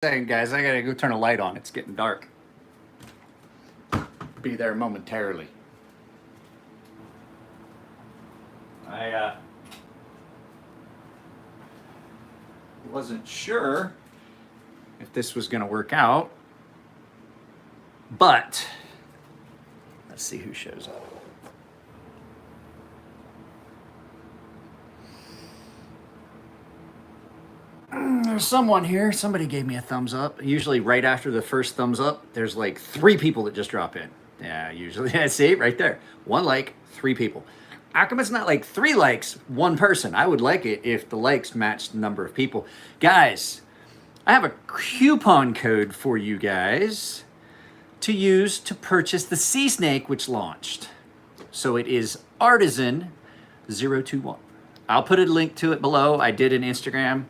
Saying, guys, I gotta go turn a light on. It's getting dark. Be there momentarily. I wasn't sure if this was gonna work out, but let's see who shows up. There's someone here. Somebody gave me a thumbs up. Usually, right after the first thumbs up, there's like 3 people that just drop in. Yeah, usually. Yeah, see, right there. 1 like, 3 people. How come it's not like 3 likes, 1 person? I would like it if the likes matched the number of people. Guys, I have a coupon code for you guys to use to purchase the Sea Snake, which launched. So it is Artisan021. I'll put a link to it below. I did an Instagram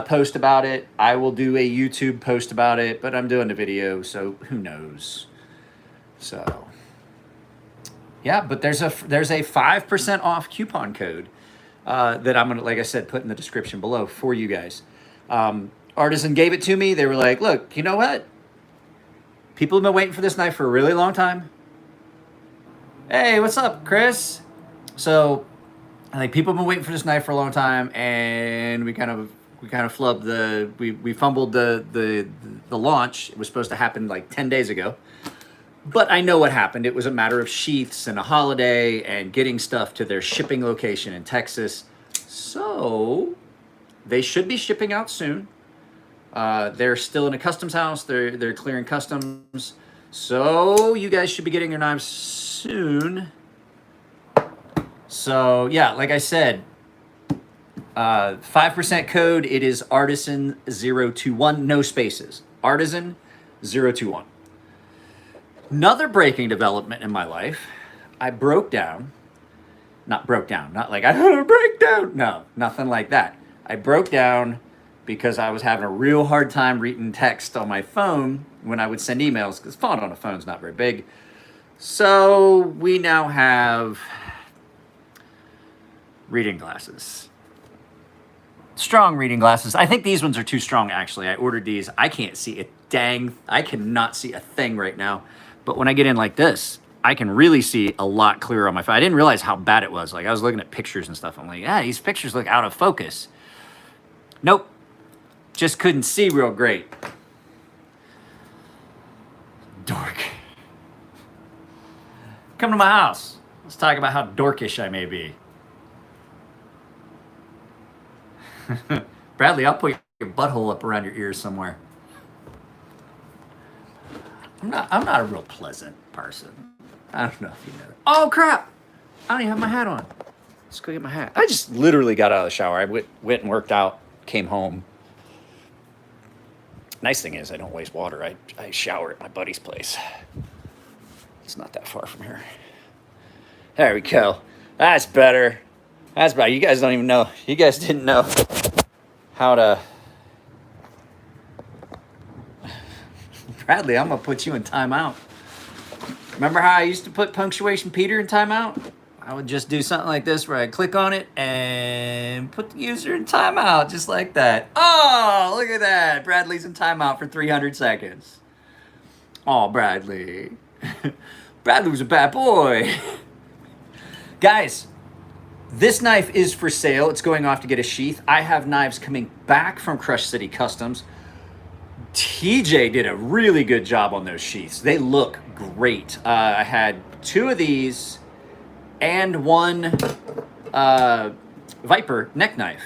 post about it. I will do a YouTube post about it, but I'm doing the video, so who knows? So yeah, but there's a 5% off coupon code that I'm gonna, like I said, put in the description below for you guys. Artisan gave it to me. They were like, look, you know what? People have been waiting for this knife for a really long time. Hey, what's up, Chris? So I think people have been waiting for this knife for a long time, and we kind of flubbed we fumbled the launch. It was supposed to happen like 10 days ago. But I know what happened. It was a matter of sheaths and a holiday and getting stuff to their shipping location in Texas. So they should be shipping out soon. They're still in a customs house. They're clearing customs. So you guys should be getting your knives soon. So yeah, like I said, 5% code. It is Artisan021, no spaces. Artisan021. Another breaking development in my life. I broke down. Not like I had a breakdown. No, nothing like that. I broke down because I was having a real hard time reading text on my phone when I would send emails, because font on a phone is not very big. So we now have reading glasses. Strong reading glasses. I think these ones are too strong, actually. I ordered these. I can't see a dang. I cannot see a thing right now. But when I get in like this, I can really see a lot clearer on my phone. I didn't realize how bad it was. Like, I was looking at pictures and stuff. I'm like, yeah, these pictures look out of focus. Nope. Just couldn't see real great. Dork. Come to my house. Let's talk about how dorkish I may be. Bradley, I'll put your butthole up around your ears somewhere. I'm not a real pleasant person. I don't know if you know that. Oh crap! I don't even have my hat on. Let's go get my hat. I just literally got out of the shower. I went and worked out, came home. Nice thing is I don't waste water. I shower at my buddy's place. It's not that far from here. There we go. That's better. That's better. You guys don't even know. You guys didn't know how to... Bradley, I'm going to put you in timeout. Remember how I used to put Punctuation Peter in timeout? I would just do something like this where I'd click on it and put the user in timeout, just like that. Oh, look at that. Bradley's in timeout for 300 seconds. Oh, Bradley. Bradley was a bad boy. Guys, this knife is for sale. It's going off to get a sheath. I have knives coming back from Crush City Customs. TJ did a really good job on those sheaths. They look great. I had 2 of these and 1 Viper neck knife.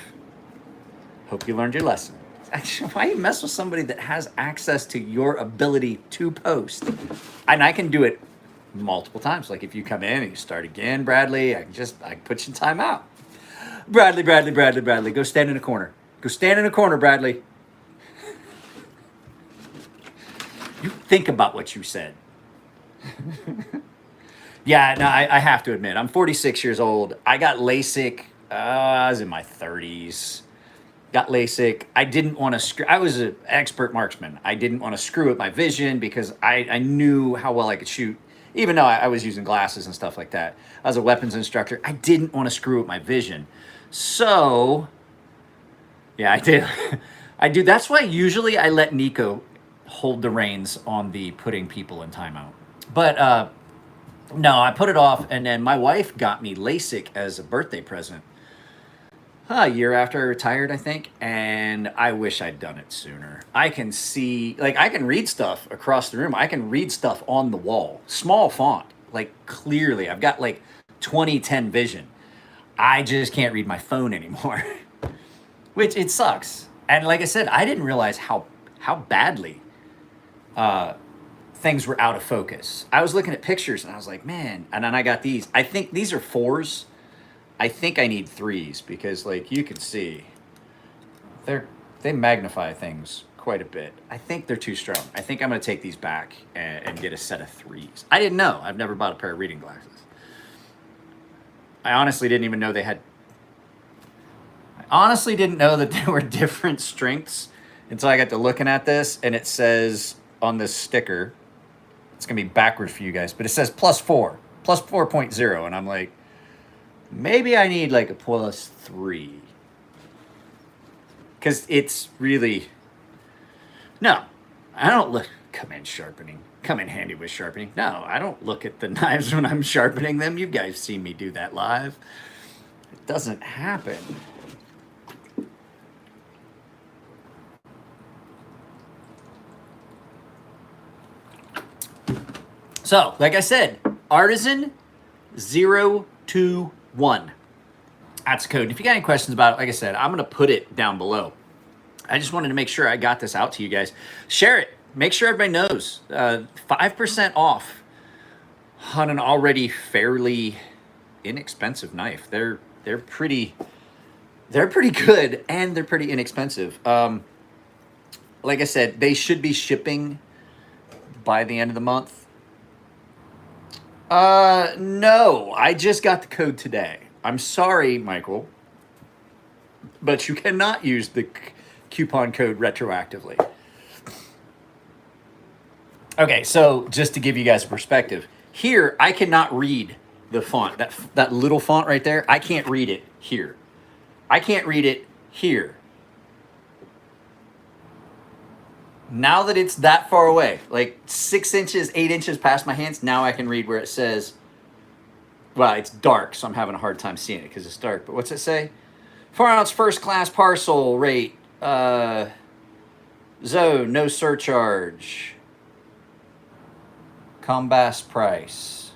Hope you learned your lesson. Actually, why you mess with somebody that has access to your ability to post? And I can do it multiple times. Like if you come in and you start again, Bradley, I can put you in timeout. Bradley, go stand in a corner. Go stand in a corner, Bradley. You think about what you said. Yeah, no, I have to admit, I'm 46 years old. I got LASIK. I was in my 30s. Got LASIK. I didn't want to screw. I was an expert marksman. I didn't want to screw with my vision because I knew how well I could shoot. Even though I was using glasses and stuff like that. I was a weapons instructor. I didn't want to screw with my vision. So, yeah, I did. I do. That's why usually I let Nico hold the reins on the putting people in timeout. But no, I put it off, and then my wife got me LASIK as a birthday present. A year after I retired, I think, and I wish I'd done it sooner. I can see, like, I can read stuff across the room. I can read stuff on the wall, small font, like clearly. I've got like 2010 vision. I just can't read my phone anymore, which it sucks. And like I said, I didn't realize how badly things were out of focus. I was looking at pictures and I was like, man. And then I got these. I think these are 4s. I think I need 3s because, like, you can see, they magnify things quite a bit. I think they're too strong. I think I'm going to take these back and get a set of 3s. I didn't know. I've never bought a pair of reading glasses. I honestly didn't even know they had. I honestly didn't know that there were different strengths until I got to looking at this, and it says on this sticker, it's going to be backwards for you guys, but it says +4, plus 4.0, and I'm like, maybe I need like a +3. Because it's really... No, I don't look... Come in sharpening. Come in handy with sharpening. No, I don't look at the knives when I'm sharpening them. You guys seen me do that live. It doesn't happen. So, like I said, Artisan 021. That's the code. And if you got any questions about it, like I said, I'm going to put it down below. I just wanted to make sure I got this out to you guys. Share it. Make sure everybody knows. 5% off on an already fairly inexpensive knife. They're pretty good, and they're pretty inexpensive. Like I said, they should be shipping by the end of the month. No, I just got the code today. I'm sorry, Michael, but you cannot use the coupon code retroactively. Okay, so just to give you guys a perspective, here I cannot read the font. That little font right there, I can't read it here. I can't read it here. Now that it's that far away, like 6 inches, 8 inches past my hands, now I can read where it says, well, it's dark, so I'm having a hard time seeing it because it's dark. But what's it say? 4-ounce first class parcel rate, zone, no surcharge, Combas price.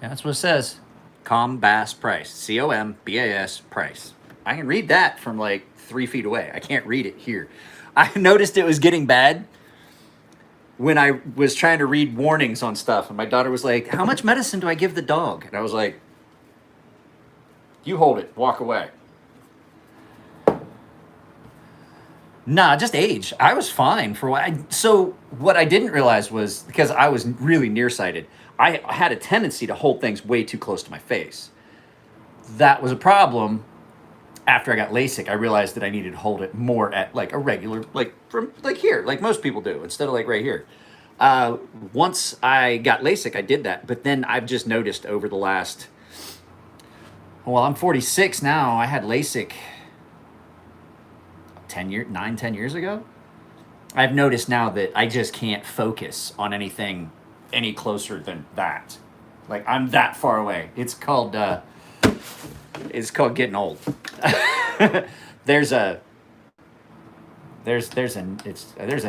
Yeah, that's what it says. Combas price, C-O-M-B-A-S price. I can read that from like 3 feet away. I can't read it here. I noticed it was getting bad when I was trying to read warnings on stuff, and my daughter was like, how much medicine do I give the dog? And I was like, you hold it, walk away. Nah, just age. I was fine for a while. So what I didn't realize was, because I was really nearsighted, I had a tendency to hold things way too close to my face. That was a problem. After I got LASIK, I realized that I needed to hold it more at like a regular, like from like here, like most people do, instead of like right here. Once I got LASIK, I did that. But then I've just noticed over the last, well, I'm 46 now. I had LASIK 10 years ago. I've noticed now that I just can't focus on anything any closer than that. Like I'm that far away. It's called getting old. there's a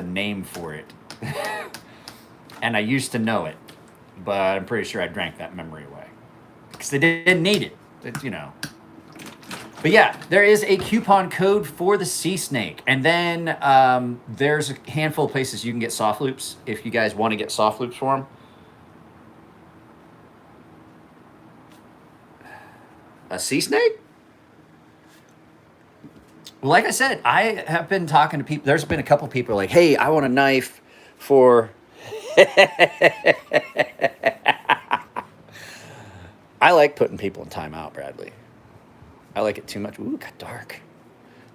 name for it. And I used to know it, but I'm pretty sure I drank that memory away because they didn't need it. You know. But yeah, there is a coupon code for the Sea Snake. And then there's a handful of places you can get soft loops if you guys want to get soft loops for them. A Sea Snake? Well, like I said, I have been talking to people. There's been a couple people like, hey, I want a knife for... I like putting people in timeout, Bradley. I like it too much. Ooh, it got dark.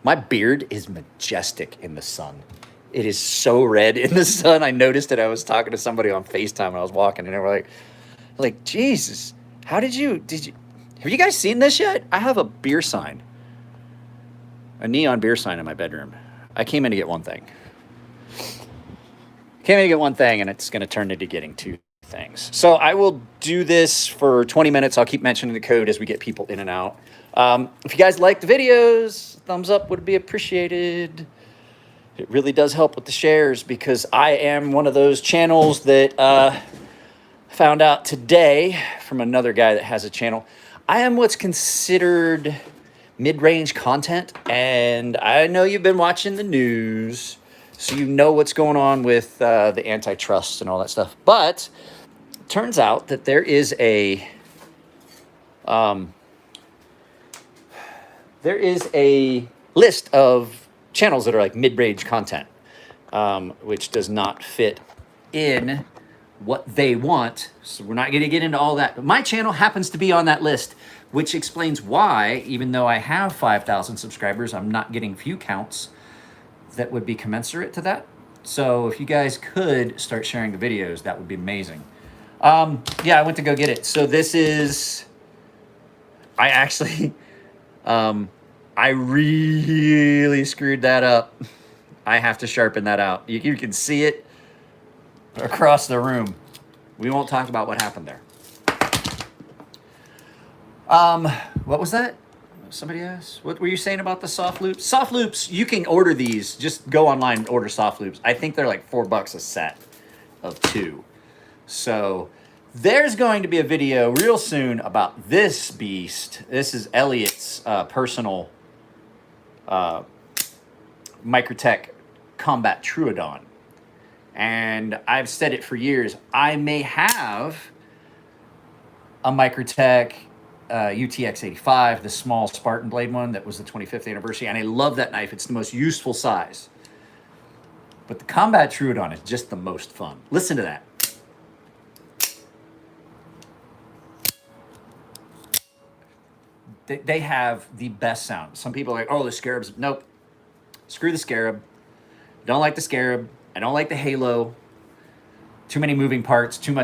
My beard is majestic in the sun. It is so red in the sun. I noticed it. I was talking to somebody on FaceTime when I was walking, and they were like, Jesus, have you guys seen this yet? I have a beer sign. a neon beer sign in my bedroom. I came in to get one thing. Came in to get one thing, and it's going to turn into getting two things. So I will do this for 20 minutes. I'll keep mentioning the code as we get people in and out. If you guys like the videos, thumbs up would be appreciated. It really does help with the shares, because I am one of those channels that found out today from another guy that has a channel. I am what's considered mid-range content, and I know you've been watching the news, so you know what's going on with the antitrust and all that stuff. But it turns out that there is a list of channels that are like mid-range content, which does not fit in what they want. So we're not going to get into all that. But my channel happens to be on that list, which explains why, even though I have 5,000 subscribers, I'm not getting view counts that would be commensurate to that. So if you guys could start sharing the videos, that would be amazing. Yeah, I went to go get it. So this is, I actually, I really screwed that up. I have to sharpen that out. You can see it across the room. We won't talk about what happened there. What was that? Somebody asked, what were you saying about the soft loops? Soft loops, you can order these. Just go online and order soft loops. I think they're like $4 a set of 2. So there's going to be a video real soon about this beast. This is Elliot's personal Microtech Combat Troodon. And I've said it for years. I may have a Microtech UTX-85, the small Spartan blade one that was the 25th anniversary, and I love that knife. It's the most useful size. But the Combat Troodon is just the most fun. Listen to that. They have the best sound. Some people are like, oh, the Scarabs. Nope. Screw the Scarab. Don't like the Scarab. I don't like the Halo. Too many moving parts, too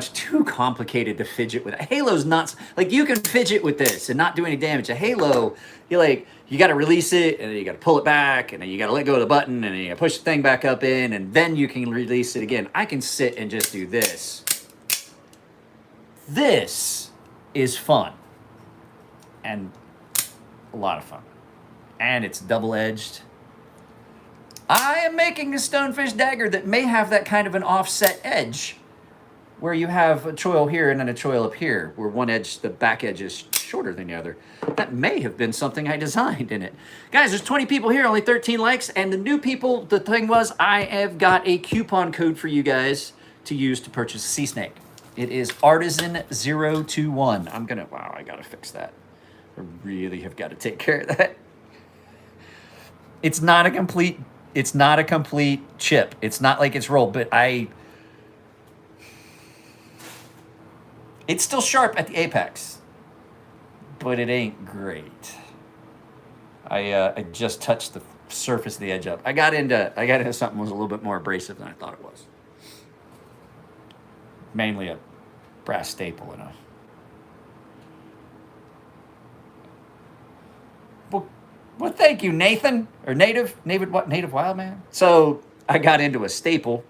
complicated to fidget with. A Halo's not, like, you can fidget with this and not do any damage. A Halo, you got to release it, and then you got to pull it back, and then you got to let go of the button, and then you got to push the thing back up in, and then you can release it again. I can sit and just do this. This is fun. And a lot of fun. And it's double-edged. I am making a stonefish dagger that may have that kind of an offset edge, where you have a choil here and then a choil up here, where one edge, the back edge, is shorter than the other. That may have been something I designed in it. Guys, there's 20 people here, only 13 likes, and the new people, the thing was, I have got a coupon code for you guys to use to purchase Sea Snake. It is Artisan021. Wow, I gotta fix that. I really have got to take care of that. It's not a complete chip. It's not like it's rolled, but it's still sharp at the apex, but it ain't great. I just touched the surface of the edge up. I got into something that was a little bit more abrasive than I thought it was. Mainly a brass staple and a. Well, thank you, Nathan, or Native Wildman. So I got into a staple.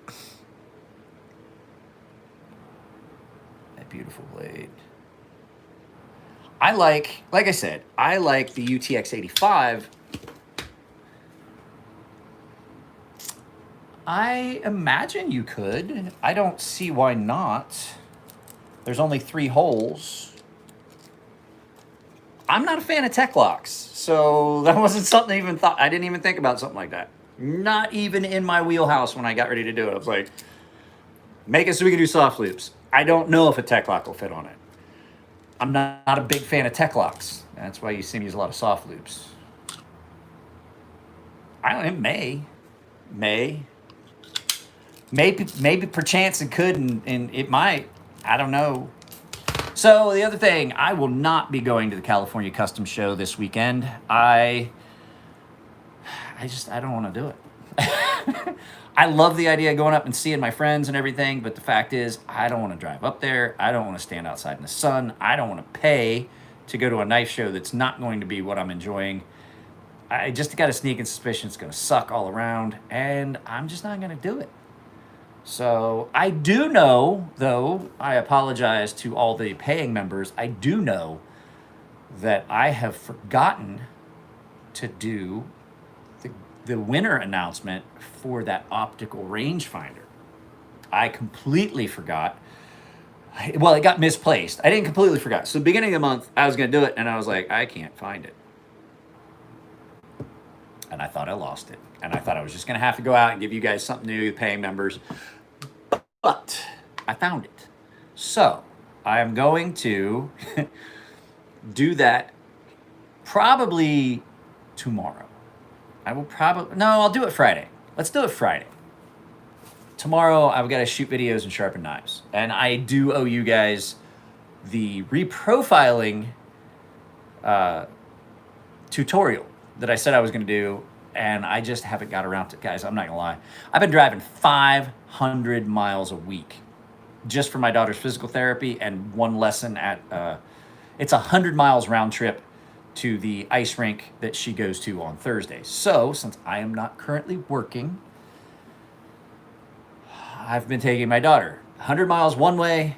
That beautiful blade. Like I said, I like the UTX-85. I imagine you could. I don't see why not. There's only 3 holes. I'm not a fan of tech locks, so that wasn't something I didn't even think about something like that. Not even in my wheelhouse when I got ready to do it. I was like, make it so we can do soft loops. I don't know if a tech lock will fit on it. I'm not a big fan of tech locks. That's why you see me use a lot of soft loops. It may. Maybe perchance it could, and it might. I don't know. So the other thing, I will not be going to the California Custom Show this weekend. I don't want to do it. I love the idea of going up and seeing my friends and everything, but the fact is, I don't want to drive up there. I don't want to stand outside in the sun. I don't want to pay to go to a knife show that's not going to be what I'm enjoying. I just got a sneaking suspicion it's going to suck all around, and I'm just not going to do it. So I do know, though, I apologize to all the paying members. I do know that I have forgotten to do the winner announcement for that optical rangefinder. I completely forgot. Well, it got misplaced. I didn't completely forget. So beginning of the month, I was going to do it, and I was like, I can't find it. And I thought I lost it. And I thought I was just going to have to go out and give you guys something new, the paying members. But I found it. So I am going to do that probably tomorrow. I'll do it Friday. Let's do it Friday. Tomorrow I've got to shoot videos and sharpen knives. And I do owe you guys the reprofiling tutorial that I said I was going to do, and I just haven't got around to it. Guys, I'm not going to lie. I've been driving 500 miles a week just for my daughter's physical therapy and one lesson at, it's 100 miles round trip to the ice rink that she goes to on Thursdays. So since I am not currently working, I've been taking my daughter 100 miles one way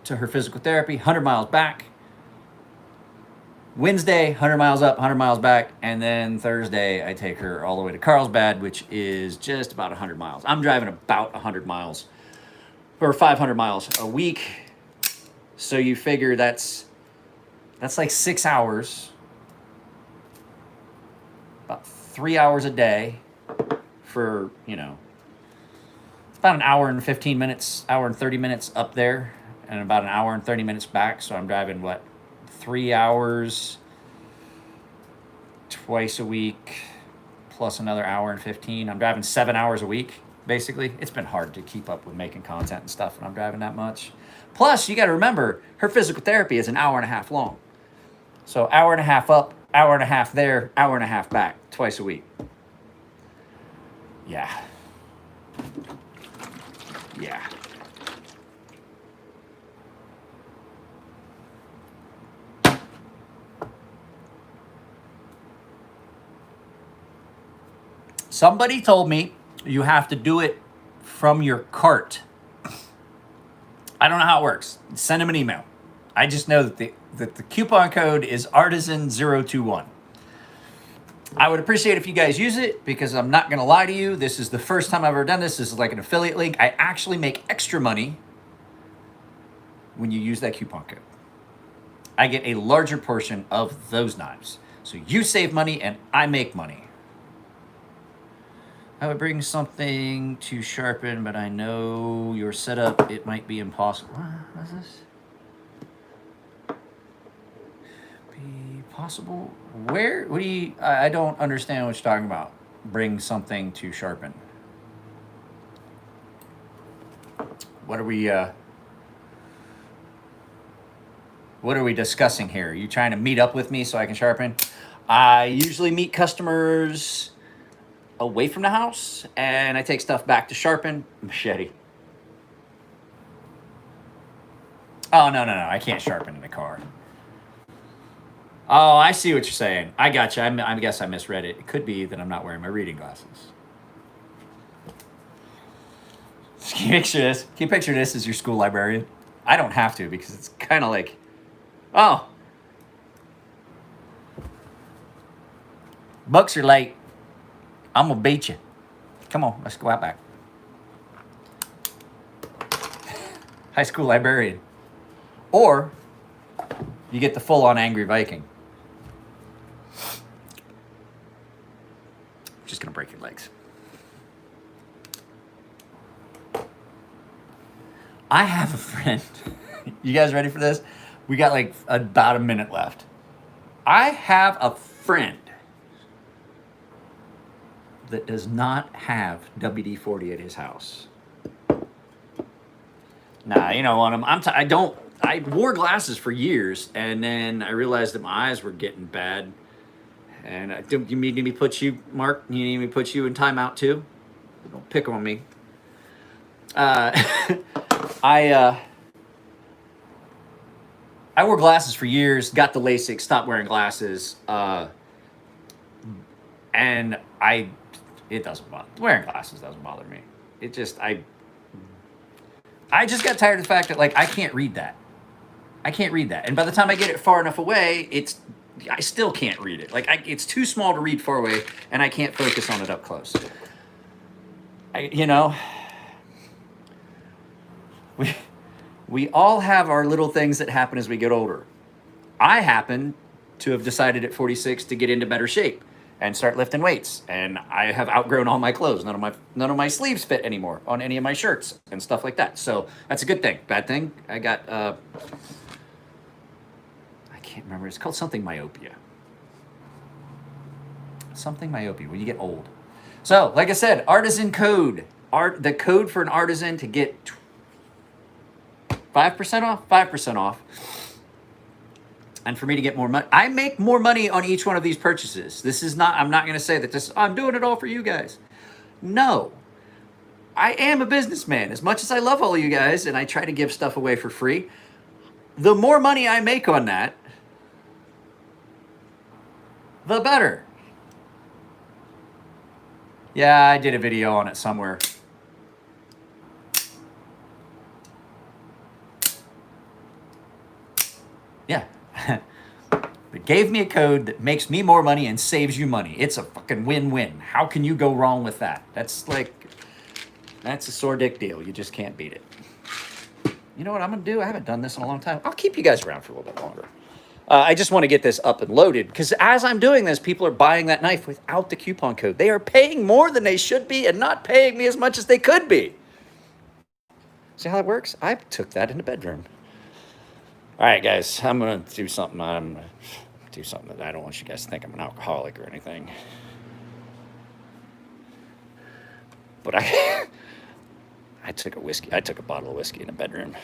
to her physical therapy, 100 miles back. Wednesday, 100 miles up, 100 miles back. And then Thursday, I take her all the way to Carlsbad, which is just about 100 miles. I'm driving about 100 miles or 500 miles a week. So you figure that's like 6 hours, about 3 hours a day for, it's about an hour and 15 minutes, hour and 30 minutes up there, and about an hour and 30 minutes back. So I'm driving, 3 hours twice a week, plus another hour and 15. I'm driving 7 hours a week, basically. It's been hard to keep up with making content and stuff when I'm driving that much. Plus, you got to remember, her physical therapy is an hour and a half long. So hour and a half up, hour and a half there, hour and a half back, twice a week. Yeah. Somebody told me you have to do it from your cart. I don't know how it works. Send them an email. I just know that the coupon code is Artisan021. I would appreciate if you guys use it, because I'm not going to lie to you. This is the first time I've ever done this. This is like an affiliate link. I actually make extra money when you use that coupon code. I get a larger portion of those knives. So you save money and I make money. I would bring something to sharpen, but I know your setup, it might be impossible. What is this? Be possible? Where? What do you... I don't understand what you're talking about. Bring something to sharpen. What are we discussing here? Are you trying to meet up with me so I can sharpen? I usually meet customers away from the house, and I take stuff back to sharpen. Machete. Oh, no. I can't sharpen in the car. Oh, I see what you're saying. I got you. I guess I misread it. It could be that I'm not wearing my reading glasses. Can you picture this as your school librarian? I don't have to, because it's kind of like, oh, books are late. I'm going to beat you. Come on, let's go out back. High school librarian. Or you get the full-on Angry Viking. Just going to break your legs. I have a friend. You guys ready for this? We got like about a minute left. I have a friend that does not have WD-40 at his house. Nah, you know what? I wore glasses for years, and then I realized that my eyes were getting bad. And you need me to put you, Mark? You need me to put you in timeout too? Don't pick on me. I wore glasses for years, got the LASIK, stopped wearing glasses. And it doesn't bother, wearing glasses doesn't bother me. It just, I just got tired of the fact that, like, I can't read that. I can't read that. And by the time I get it far enough away, I still can't read it. Like, it's too small to read far away, and I can't focus on it up close. We all have our little things that happen as we get older. I happen to have decided at 46 to get into better shape and start lifting weights. And I have outgrown all my clothes. None of my sleeves fit anymore on any of my shirts and stuff like that. So that's a good thing. Bad thing, I got, I can't remember. It's called something myopia. Something myopia when you get old. So, like I said, artisan code. The code for an artisan to get 5% off, 5% off. And for me to get more money, I make more money on each one of these purchases. This is not, I'm not going to say that I'm doing it all for you guys. No. I am a businessman. As much as I love all of you guys and I try to give stuff away for free, the more money I make on that, the better. Yeah, I did a video on it somewhere. Yeah. It gave me a code that makes me more money and saves you money. It's a fucking win-win. How can you go wrong with that? That's a sore dick deal. You just can't beat it. You know what I'm going to do? I haven't done this in a long time. I'll keep you guys around for a little bit longer. I just want to get this up and loaded because as I'm doing this, people are buying that knife without the coupon code. They are paying more than they should be and not paying me as much as they could be. See how that works? I took that in the bedroom. All right, guys, I'm going to do something. I'm going to do something that I don't want you guys to think I'm an alcoholic or anything. But I took a bottle of whiskey in the bedroom.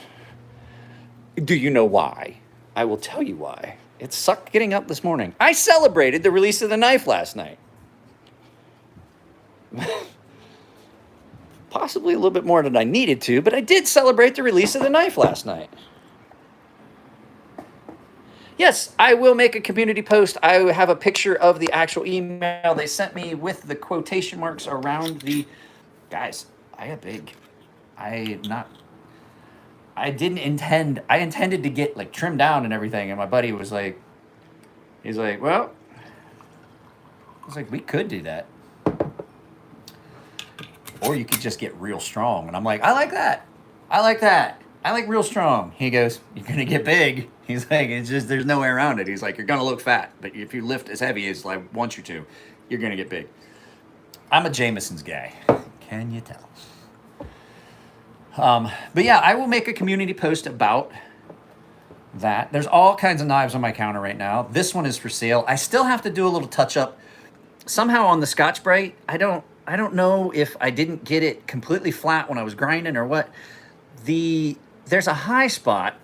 Do you know why? I will tell you why. It sucked getting up this morning. I celebrated the release of the knife last night. Possibly a little bit more than I needed to, but I did celebrate the release of the knife last night. Yes, I will make a community post. I have a picture of the actual email they sent me with the quotation marks around the... Guys, I got big. I intended to get like trimmed down and everything. And my buddy was like, well, I was like, we could do that. Or you could just get real strong. And I'm like, I like that. I like real strong. He goes, you're going to get big. He's like, it's just, there's no way around it. He's like, you're going to look fat. But if you lift as heavy as I want you to, you're going to get big. I'm a Jameson's guy. Can you tell? But yeah, I will make a community post about that. There's all kinds of knives on my counter right now. This one is for sale. I still have to do a little touch up somehow on the Scotch-Brite. I don't know if I didn't get it completely flat when I was grinding or what. There's a high spot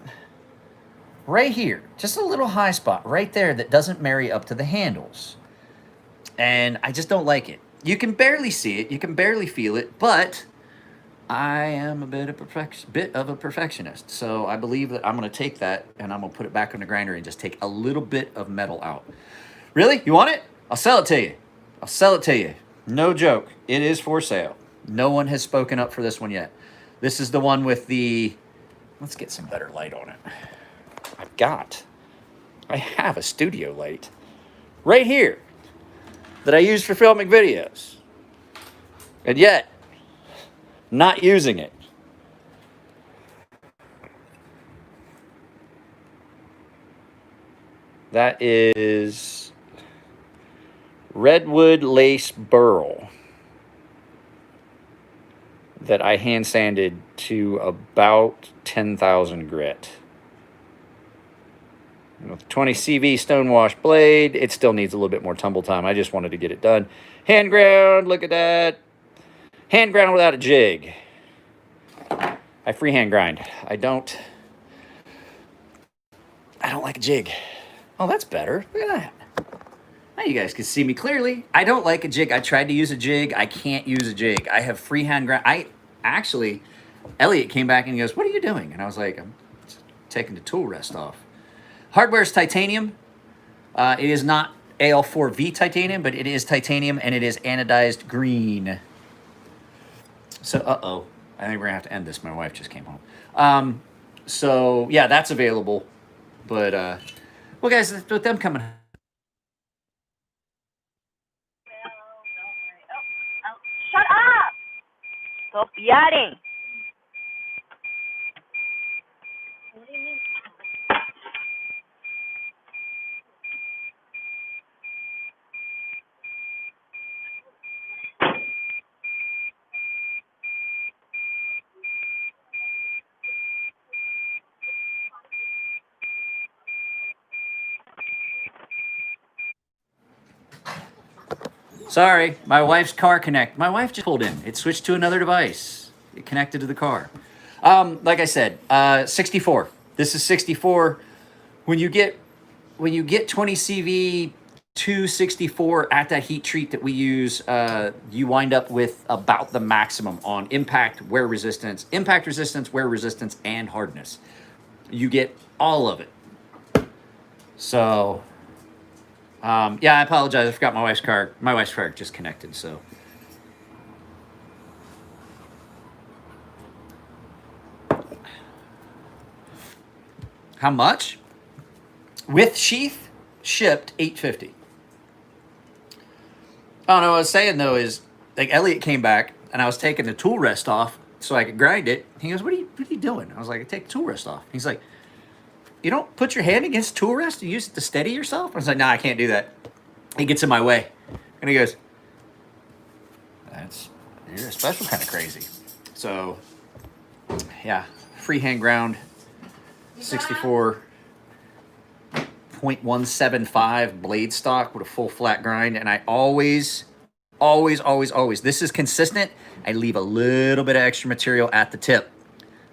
right here, just a little high spot right there that doesn't marry up to the handles. And I just don't like it. You can barely see it, you can barely feel it, but I am a bit of a perfectionist. So I believe that I'm going to take that and I'm going to put it back on the grinder and just take a little bit of metal out. Really? You want it? I'll sell it to you. No joke. It is for sale. No one has spoken up for this one yet. This is the one with the... Let's get some better light on it. I have a studio light right here that I use for filming videos. And yet, not using it. That is redwood lace burl that I hand sanded to about 10,000 grit. With 20 CV stonewash blade, it still needs a little bit more tumble time. I just wanted to get it done. Hand ground, look at that. Hand ground without a jig. I freehand grind. I don't like a jig. Oh, that's better. Look at that. Now you guys can see me clearly. I don't like a jig. I tried to use a jig. I can't use a jig. I have freehand grind. Elliot came back and he goes, what are you doing? And I was like, I'm taking the tool rest off. Hardware is titanium. It is not AL4V titanium, but it is titanium and it is anodized green. So, I think we're gonna have to end this. My wife just came home. So yeah, that's available. But well, guys, with them coming. Shut up! Stop yelling. What do you mean? Sorry, my wife's car connect. My wife just pulled in. It switched to another device. It connected to the car. Like I said, 64. This is 64. When you get 20 CV 264 at that heat treat that we use, you wind up with about the maximum on impact, wear resistance, wear resistance, and hardness. You get all of it. So, yeah, I apologize. I forgot my wife's car. My wife's car just connected. So, how much? With sheath, shipped $850. I don't know what I was saying though is like Elliot came back and I was taking the tool rest off so I could grind it. He goes, what are you doing? I was like, I take the tool rest off. He's like, you don't put your hand against tool rest? You use it to steady yourself? I was like, nah, I can't do that. He gets in my way. And he goes, you're a special kind of crazy. So, yeah, freehand ground, 64.175 blade stock with a full flat grind. And I always, this is consistent. I leave a little bit of extra material at the tip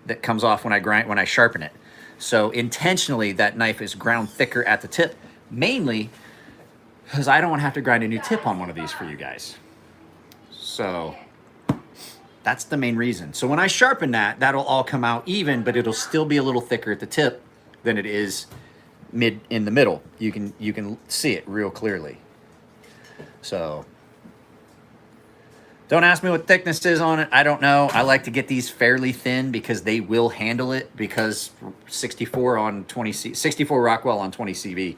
that comes off when I sharpen it. So intentionally, that knife is ground thicker at the tip, mainly because I don't want to have to grind a new tip on one of these for you guys. So that's the main reason. So when I sharpen that, that'll all come out even, but it'll still be a little thicker at the tip than it is in the middle. You can see it real clearly. So don't ask me what thickness is on it. I don't know. I like to get these fairly thin because they will handle it, because 64 Rockwell on 20 CV.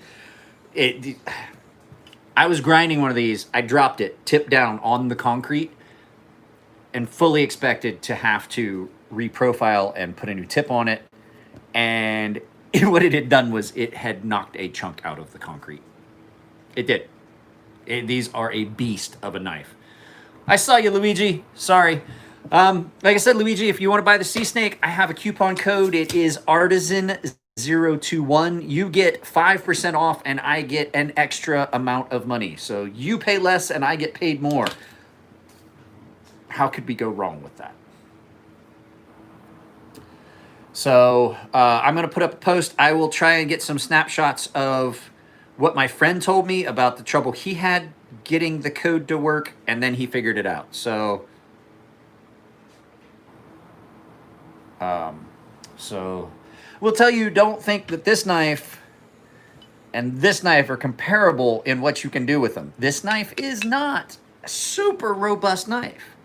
I was grinding one of these. I dropped it tip down on the concrete and fully expected to have to reprofile and put a new tip on it. And what it had done was it had knocked a chunk out of the concrete. It did. These are a beast of a knife. I saw you, Luigi. Sorry. Like I said, Luigi, if you want to buy the Sea Snake, I have a coupon code. It is Artisan021. You get 5% off, and I get an extra amount of money. So you pay less, and I get paid more. How could we go wrong with that? So I'm going to put up a post. I will try and get some snapshots of what my friend told me about the trouble he had getting the code to work, and then he figured it out. So, we'll tell you, don't think that this knife and this knife are comparable in what you can do with them. This knife is not a super robust knife.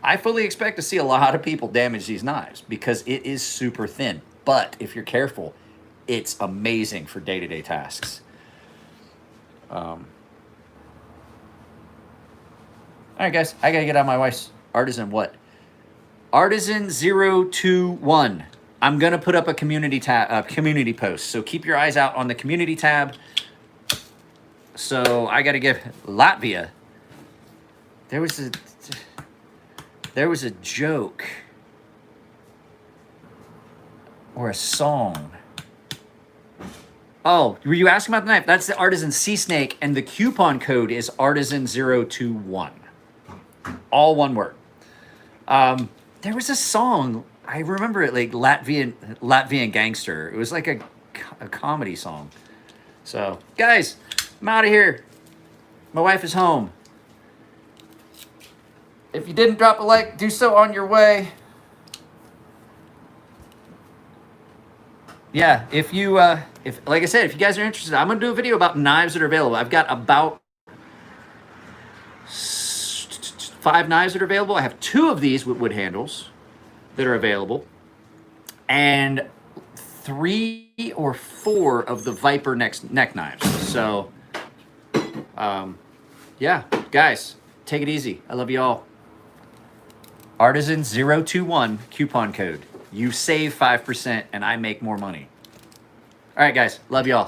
I fully expect to see a lot of people damage these knives because it is super thin. But if you're careful, it's amazing for day-to-day tasks. All right, guys, I got to get out my wife's Artisan what? Artisan021. I'm going to put up a community post. So keep your eyes out on the community tab. So I got to give Latvia. There was a joke or a song. Oh, were you asking about the knife? That's the Artisan Sea Snake, and the coupon code is Artisan021. All one word. There was a song, I remember it, like Latvian Gangster. It was like a comedy song. So, guys, I'm out of here. My wife is home. If you didn't drop a like, do so on your way. yeah, if you, if like I said, if you guys are interested, I'm gonna do a video about knives that are available. I've got about 5 knives that are available. I have 2 of these with wood handles that are available, and 3 or 4 of the Viper neck knives. So, yeah, guys, take it easy. I love you all. Artisan021 coupon code. You save 5% and I make more money. All right, guys, love y'all.